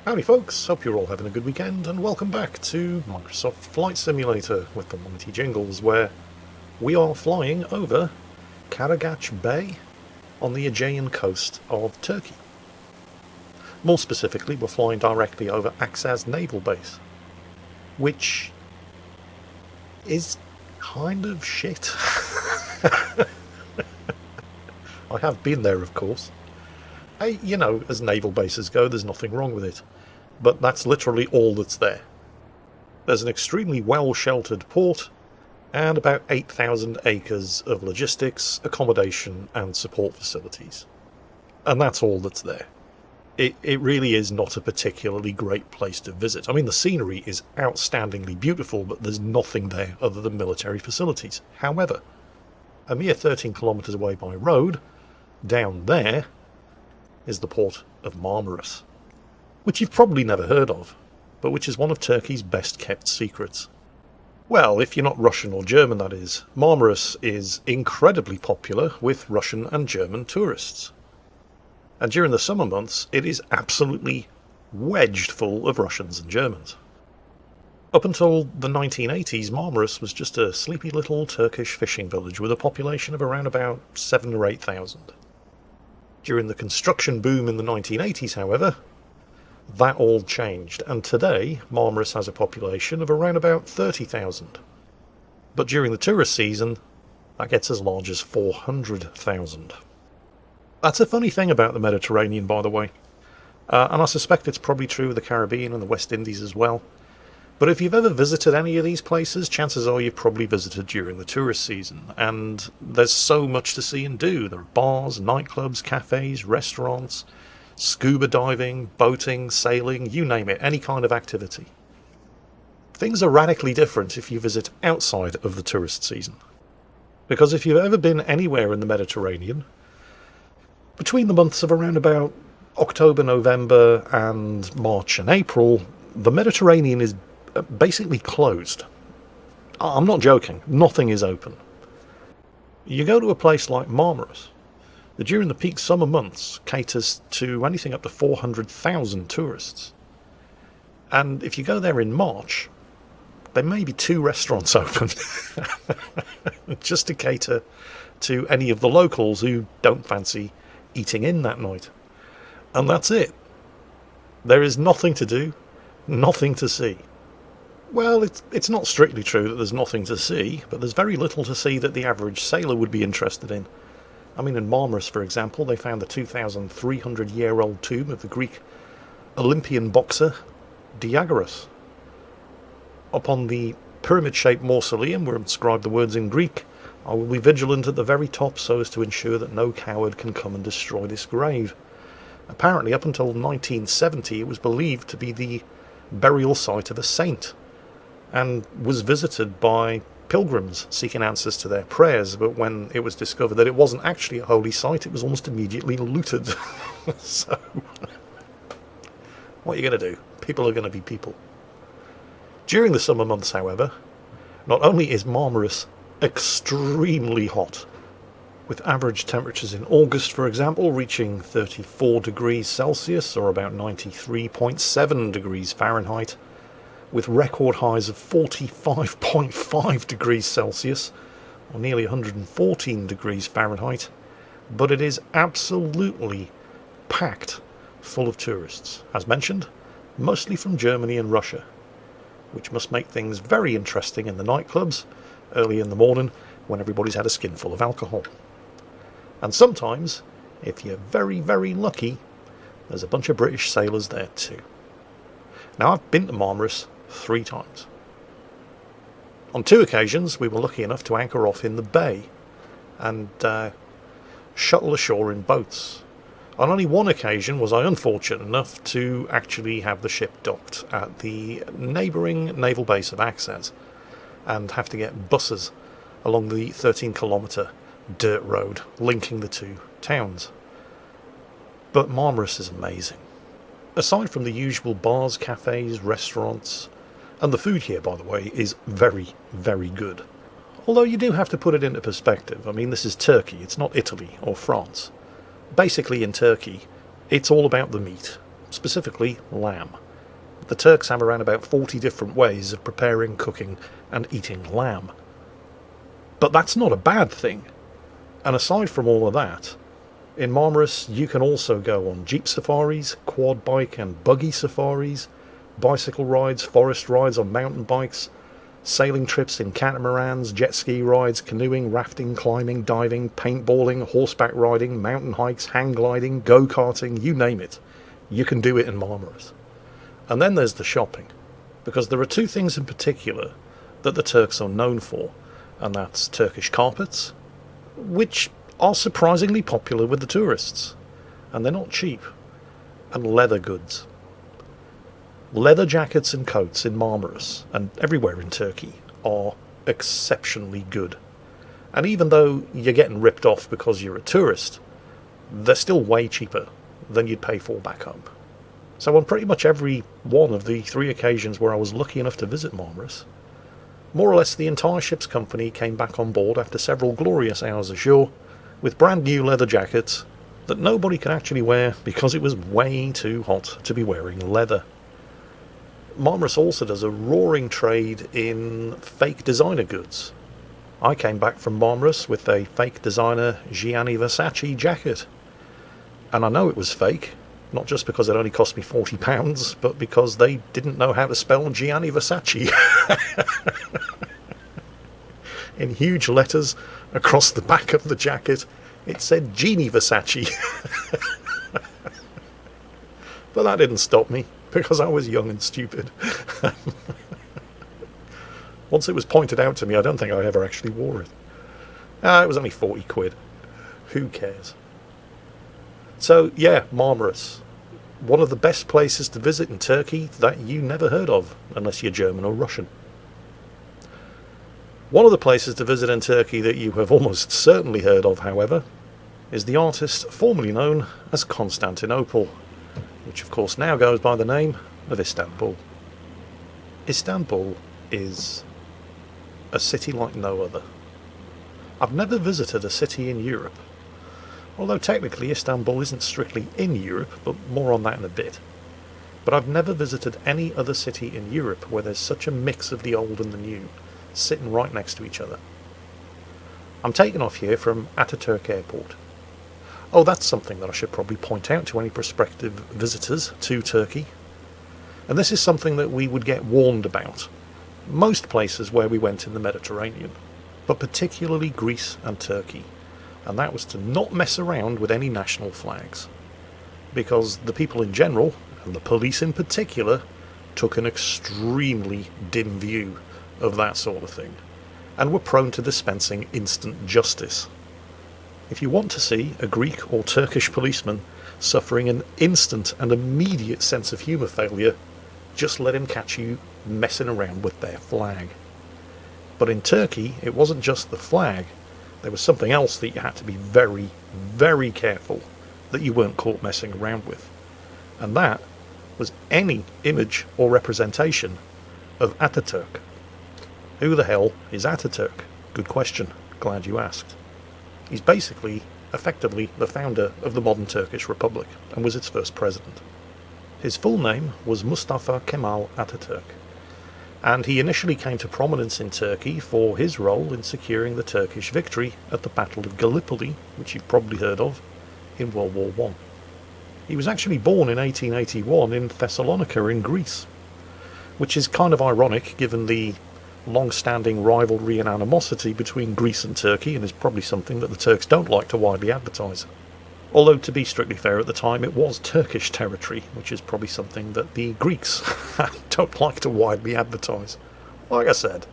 Howdy folks, hope you're all having a good weekend and welcome back to Microsoft Flight Simulator with the mighty Jingles, where we are flying over Karagach Bay on the Aegean coast of Turkey. More specifically, we're flying directly over Aksaz Naval Base, which is kind of shit. I have been there, of course. Hey, you know, as naval bases go, there's nothing wrong with it. But that's literally all that's there. There's an extremely well-sheltered port, and about 8,000 acres of logistics, accommodation, and support facilities. And that's all that's there. It really is not a particularly great place to visit. I mean, the scenery is outstandingly beautiful, but there's nothing there other than military facilities. However, a mere 13 kilometres away by road, down there, is the port of Marmaris, which you've probably never heard of, but which is one of Turkey's best kept secrets. Well, if you're not Russian or German, that is. Marmaris is incredibly popular with Russian and German tourists. And during the summer months, it is absolutely wedged full of Russians and Germans. Up until the 1980s, Marmaris was just a sleepy little Turkish fishing village with a population of around about 7,000 or 8,000. During the construction boom in the 1980s, however, that all changed, and today Marmaris has a population of around about 30,000. But during the tourist season, that gets as large as 400,000. That's a funny thing about the Mediterranean, by the way, and I suspect it's probably true of the Caribbean and the West Indies as well. But if you've ever visited any of these places, chances are you've probably visited during the tourist season, and there's so much to see and do. There are bars, nightclubs, cafes, restaurants, scuba diving, boating, sailing, you name it, any kind of activity. Things are radically different if you visit outside of the tourist season. Because if you've ever been anywhere in the Mediterranean, between the months of around about October, November, and March and April, the Mediterranean is basically closed. I'm not joking, nothing is open. You go to a place like Marmaris, that during the peak summer months caters to anything up to 400,000 tourists. And if you go there in March, there may be 2 restaurants open, just to cater to any of the locals who don't fancy eating in that night. And that's it. There is nothing to do, nothing to see. Well, it's not strictly true that there's nothing to see, but there's very little to see that the average sailor would be interested in. I mean, in Marmaris, for example, they found the 2,300-year-old tomb of the Greek Olympian boxer Diagoras. Upon the pyramid-shaped mausoleum were inscribed the words in Greek, "I will be vigilant at the very top so as to ensure that no coward can come and destroy this grave." Apparently, up until 1970, it was believed to be the burial site of a saint, and was visited by pilgrims seeking answers to their prayers, but when it was discovered that it wasn't actually a holy site, it was almost immediately looted. So, what are you going to do? People are going to be people. During the summer months, however, not only is Marmaris extremely hot, with average temperatures in August, for example, reaching 34 degrees Celsius, or about 93.7 degrees Fahrenheit, with record highs of 45.5 degrees Celsius, or nearly 114 degrees Fahrenheit, but it is absolutely packed full of tourists, as mentioned, mostly from Germany and Russia, which must make things very interesting in the nightclubs early in the morning when everybody's had a skinful of alcohol. And sometimes, if you're very, very lucky, there's a bunch of British sailors there too. Now, I've been to Marmaris 3 times. On 2 occasions, we were lucky enough to anchor off in the bay and shuttle ashore in boats. On only 1 occasion was I unfortunate enough to actually have the ship docked at the neighbouring naval base of Aksaz and have to get buses along the 13-kilometre dirt road linking the 2 towns. But Marmaris is amazing. Aside from the usual bars, cafes, restaurants, and the food here, by the way, is very, very good. Although you do have to put it into perspective. I mean, this is Turkey, it's not Italy or France. Basically in Turkey, it's all about the meat. specifically lamb. The Turks have around about 40 different ways of preparing, cooking, and eating lamb. But that's not a bad thing. And aside from all of that, in Marmaris you can also go on jeep safaris, quad bike and buggy safaris, bicycle rides, forest rides on mountain bikes, sailing trips in catamarans, jet ski rides, canoeing, rafting, climbing, diving, paintballing, horseback riding, mountain hikes, hang gliding, go-karting, you name it. You can do it in Marmaris. And then there's the shopping, because there are two things in particular that the Turks are known for, and that's Turkish carpets, which are surprisingly popular with the tourists, and they're not cheap, and leather goods. Leather jackets and coats in Marmaris, and everywhere in Turkey, are exceptionally good. And even though you're getting ripped off because you're a tourist, they're still way cheaper than you'd pay for back home. So on pretty much every one of the 3 occasions where I was lucky enough to visit Marmaris, more or less the entire ship's company came back on board after several glorious hours ashore with brand new leather jackets that nobody could actually wear because it was way too hot to be wearing leather. Marmaris also does a roaring trade in fake designer goods. I came back from Marmaris with a fake designer Gianni Versace jacket. And I know it was fake, not just because it only cost me £40, but because they didn't know how to spell Gianni Versace. In huge letters across the back of the jacket, it said Genie Versace. But that didn't stop me, because I was young and stupid. Once it was pointed out to me, I don't think I ever actually wore it. It was only 40 quid. Who cares? So, yeah, Marmaris. One of the best places to visit in Turkey that you never heard of, unless you're German or Russian. One of the places to visit in Turkey that you have almost certainly heard of, however, is the artist formerly known as Constantinople, which of course now goes by the name of Istanbul. Istanbul is a city like no other. I've never visited a city in Europe, although technically Istanbul isn't strictly in Europe, but more on that in a bit. But I've never visited any other city in Europe where there's such a mix of the old and the new, sitting right next to each other. I'm taking off here from Ataturk Airport. Oh, that's something that I should probably point out to any prospective visitors to Turkey. And this is something that we would get warned about most places where we went in the Mediterranean, but particularly Greece and Turkey. And that was to not mess around with any national flags, because the people in general, and the police in particular, took an extremely dim view of that sort of thing, and were prone to dispensing instant justice. If you want to see a Greek or Turkish policeman suffering an instant and immediate sense of humour failure, just let him catch you messing around with their flag. But in Turkey, it wasn't just the flag. There was something else that you had to be very, very careful that you weren't caught messing around with. And that was any image or representation of Ataturk. Who the hell is Ataturk? Good question. Glad you asked. He's basically, effectively, the founder of the modern Turkish Republic and was its first president. His full name was Mustafa Kemal Ataturk, and he initially came to prominence in Turkey for his role in securing the Turkish victory at the Battle of Gallipoli, which you've probably heard of, in World War I. He was actually born in 1881 in Thessalonica in Greece, which is kind of ironic given the long-standing rivalry and animosity between Greece and Turkey, and is probably something that the Turks don't like to widely advertise. Although, to be strictly fair, at the time it was Turkish territory, which is probably something that the Greeks don't like to widely advertise. Like I said,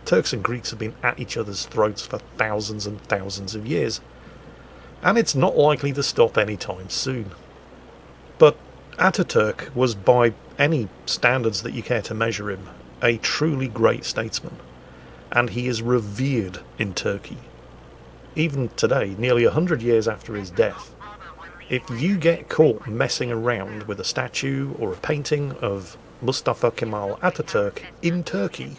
Turks and Greeks have been at each other's throats for thousands and thousands of years, and it's not likely to stop anytime soon. But Ataturk was, by any standards that you care to measure him, a truly great statesman, and he is revered in Turkey. Even today, nearly 100 years after his death, if you get caught messing around with a statue or a painting of Mustafa Kemal Ataturk in Turkey,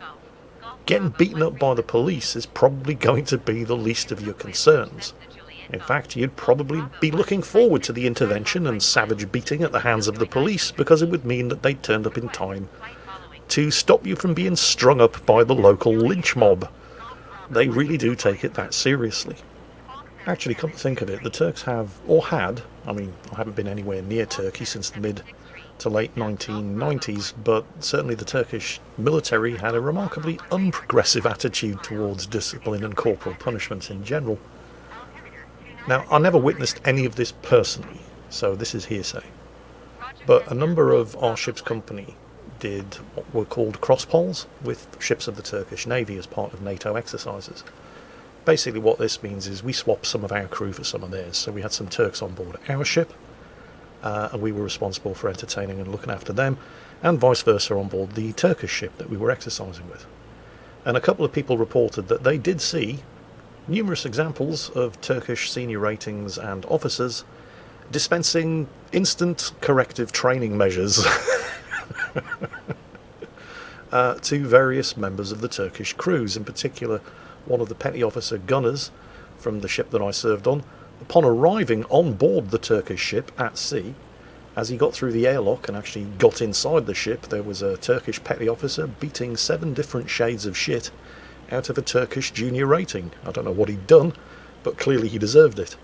getting beaten up by the police is probably going to be the least of your concerns. In fact, you'd probably be looking forward to the intervention and savage beating at the hands of the police, because it would mean that they'd turned up in time to stop you from being strung up by the local lynch mob. They really do take it that seriously. Actually, come to think of it, the Turks have, or had, I mean, I haven't been anywhere near Turkey since the mid to late 1990s, but certainly the Turkish military had a remarkably unprogressive attitude towards discipline and corporal punishment in general. Now, I never witnessed any of this personally, so this is hearsay, but a number of our ship's company did what were called cross-poles with ships of the Turkish Navy as part of NATO exercises. Basically what this means is we swapped some of our crew for some of theirs, so we had some Turks on board our ship, and we were responsible for entertaining and looking after them, and vice versa on board the Turkish ship that we were exercising with. And a couple of people reported that they did see numerous examples of Turkish senior ratings and officers dispensing instant corrective training measures to various members of the Turkish crews. In particular, one of the petty officer gunners from the ship that I served on, upon arriving on board the Turkish ship at sea, as he got through the airlock and actually got inside the ship, there was a Turkish petty officer beating 7 different shades of shit out of a Turkish junior rating. I don't know what he'd done, but clearly he deserved it.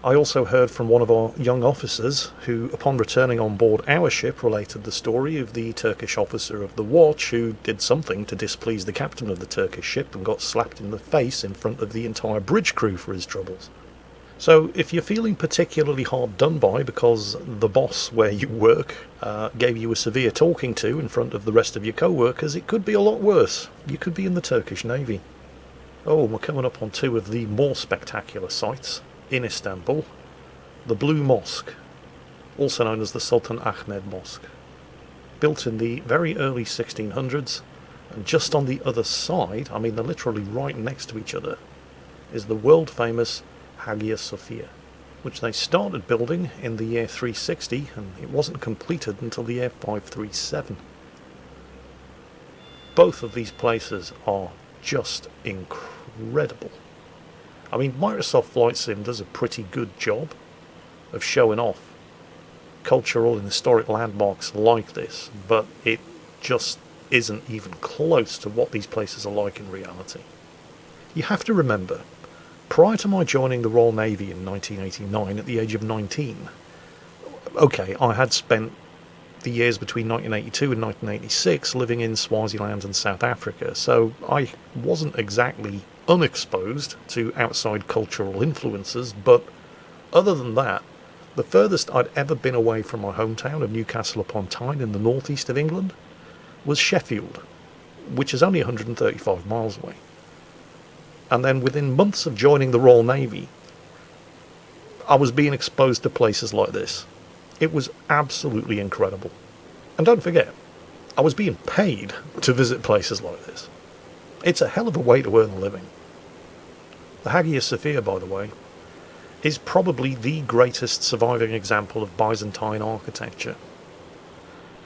I also heard from one of our young officers who, upon returning on board our ship, related the story of the Turkish officer of the watch who did something to displease the captain of the Turkish ship and got slapped in the face in front of the entire bridge crew for his troubles. So if you're feeling particularly hard done by because the boss where you work gave you a severe talking to in front of the rest of your co-workers, it could be a lot worse. You could be in the Turkish Navy. Oh, we're coming up on 2 of the more spectacular sites in Istanbul. The Blue Mosque, also known as the Sultan Ahmed Mosque. Built in the very early 1600s, and just on the other side, I mean they're literally right next to each other, is the world-famous Hagia Sophia, which they started building in the year 360, and it wasn't completed until the year 537. Both of these places are just incredible. I mean, Microsoft Flight Sim does a pretty good job of showing off cultural and historic landmarks like this, but it just isn't even close to what these places are like in reality. You have to remember, prior to my joining the Royal Navy in 1989 at the age of 19, okay, I had spent the years between 1982 and 1986 living in Swaziland and South Africa, so I wasn't exactly unexposed to outside cultural influences, but other than that, the furthest I'd ever been away from my hometown of Newcastle upon Tyne in the northeast of England was Sheffield, which is only 135 miles away. And then within months of joining the Royal Navy, I was being exposed to places like this. It was absolutely incredible. And don't forget, I was being paid to visit places like this. It's a hell of a way to earn a living. The Hagia Sophia, by the way, is probably the greatest surviving example of Byzantine architecture.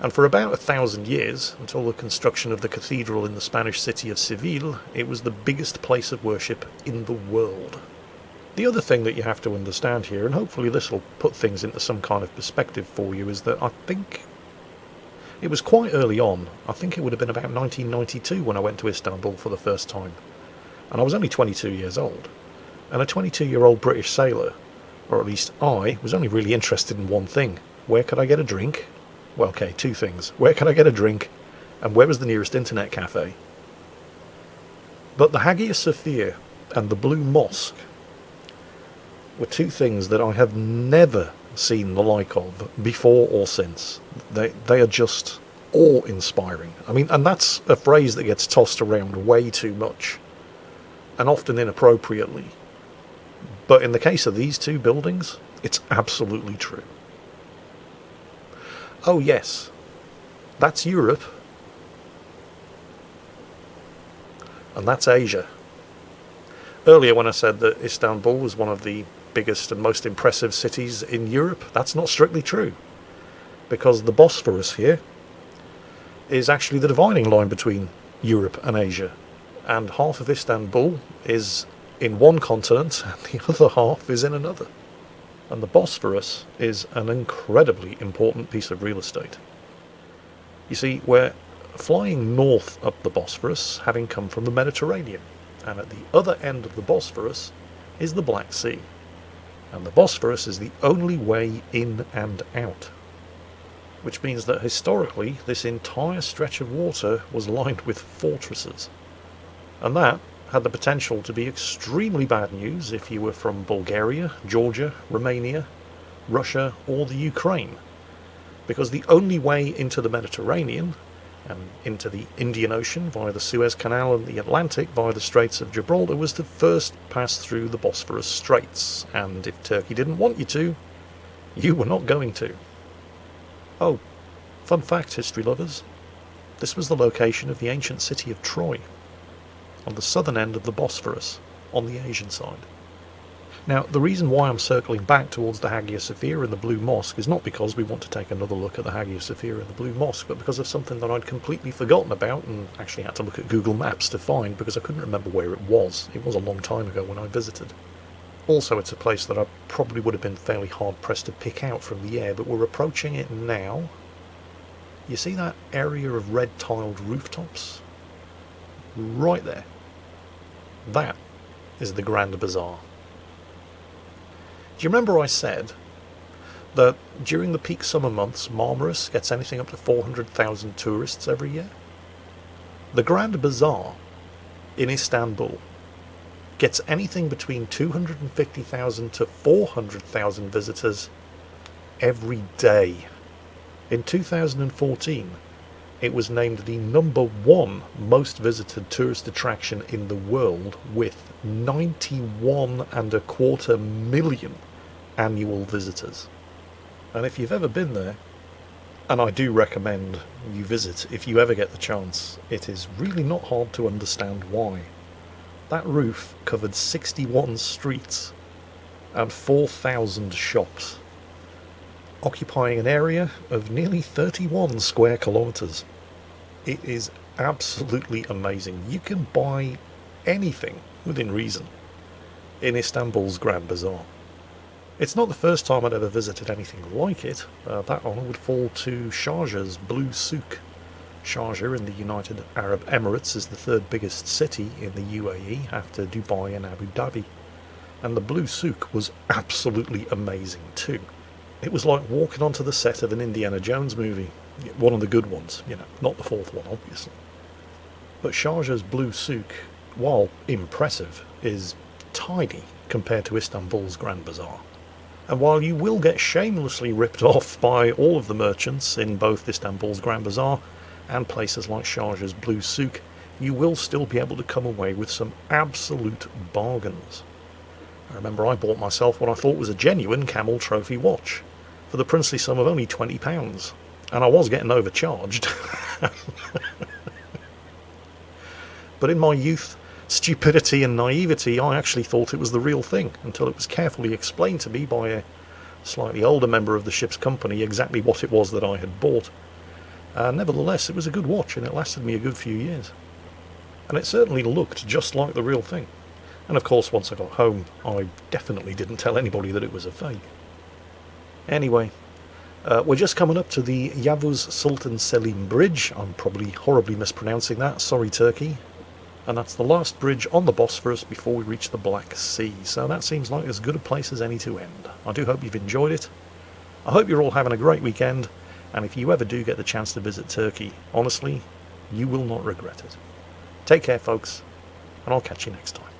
And for about 1,000 years, until the construction of the cathedral in the Spanish city of Seville, it was the biggest place of worship in the world. The other thing that you have to understand here, and hopefully this will put things into some kind of perspective for you, is that I think it was quite early on. I think it would have been about 1992 when I went to Istanbul for the first time. And I was only 22 years old. And a 22-year-old British sailor, or at least I, was only really interested in one thing. Where could I get a drink? Well, okay, 2 things. Where could I get a drink? And where was the nearest internet cafe? But the Hagia Sophia and the Blue Mosque were 2 things that I have never seen the like of before or since. They are just awe-inspiring. I mean, and that's a phrase that gets tossed around way too much, and often inappropriately. But in the case of these 2 buildings, it's absolutely true. Oh yes, that's Europe, and that's Asia. Earlier when I said that Istanbul was one of the biggest and most impressive cities in Europe, that's not strictly true, because the Bosphorus here is actually the dividing line between Europe and Asia, and half of Istanbul is in one continent and the other half is in another. And the Bosphorus is an incredibly important piece of real estate. You see, we're flying north up the Bosphorus, having come from the Mediterranean, and at the other end of the Bosphorus is the Black Sea. And the Bosphorus is the only way in and out, which means that historically this entire stretch of water was lined with fortresses. And that had the potential to be extremely bad news if you were from Bulgaria, Georgia, Romania, Russia, or the Ukraine, because the only way into the Mediterranean and into the Indian Ocean via the Suez Canal and the Atlantic via the Straits of Gibraltar was to first pass through the Bosphorus Straits, and if Turkey didn't want you to, you were not going to. Oh, fun fact, history lovers, this was the location of the ancient city of Troy, on the southern end of the Bosphorus, on the Asian side. Now, the reason why I'm circling back towards the Hagia Sophia and the Blue Mosque is not because we want to take another look at the Hagia Sophia and the Blue Mosque, but because of something that I'd completely forgotten about and actually had to look at Google Maps to find because I couldn't remember where it was. It was a long time ago when I visited. Also, it's a place that I probably would have been fairly hard-pressed to pick out from the air, but we're approaching it now. You see that area of red-tiled rooftops? Right there. That is the Grand Bazaar. Do you remember I said that during the peak summer months, Marmaris gets anything up to 400,000 tourists every year? The Grand Bazaar in Istanbul gets anything between 250,000 to 400,000 visitors every day. In 2014, it was named the #1 most visited tourist attraction in the world with 91.25 million annual visitors. And if you've ever been there, and I do recommend you visit if you ever get the chance, it is really not hard to understand why. That roof covered 61 streets and 4,000 shops, occupying an area of nearly 31 square kilometres. It is absolutely amazing. You can buy anything within reason in Istanbul's Grand Bazaar. It's not the first time I'd ever visited anything like it. That honour would fall to Sharjah's Blue Souk. Sharjah in the United Arab Emirates is the third biggest city in the UAE after Dubai and Abu Dhabi. And the Blue Souk was absolutely amazing too. It was like walking onto the set of an Indiana Jones movie. One of the good ones, not the fourth one, obviously. But Sharjah's Blue Souk, while impressive, is tiny compared to Istanbul's Grand Bazaar. And while you will get shamelessly ripped off by all of the merchants in both Istanbul's Grand Bazaar and places like Sharjah's Blue Souk, you will still be able to come away with some absolute bargains. I remember I bought myself what I thought was a genuine camel trophy watch for the princely sum of only £20. And I was getting overcharged. But in my youth, stupidity and naivety, I actually thought it was the real thing, until it was carefully explained to me by a slightly older member of the ship's company exactly what it was that I had bought. Nevertheless, it was a good watch, and it lasted me a good few years. And it certainly looked just like the real thing. And of course, once I got home, I definitely didn't tell anybody that it was a fake. Anyway, we're just coming up to the Yavuz Sultan Selim Bridge. I'm probably horribly mispronouncing that. Sorry, Turkey. And that's the last bridge on the Bosphorus before we reach the Black Sea. So that seems like as good a place as any to end. I do hope you've enjoyed it. I hope you're all having a great weekend. And if you ever do get the chance to visit Turkey, honestly, you will not regret it. Take care, folks, and I'll catch you next time.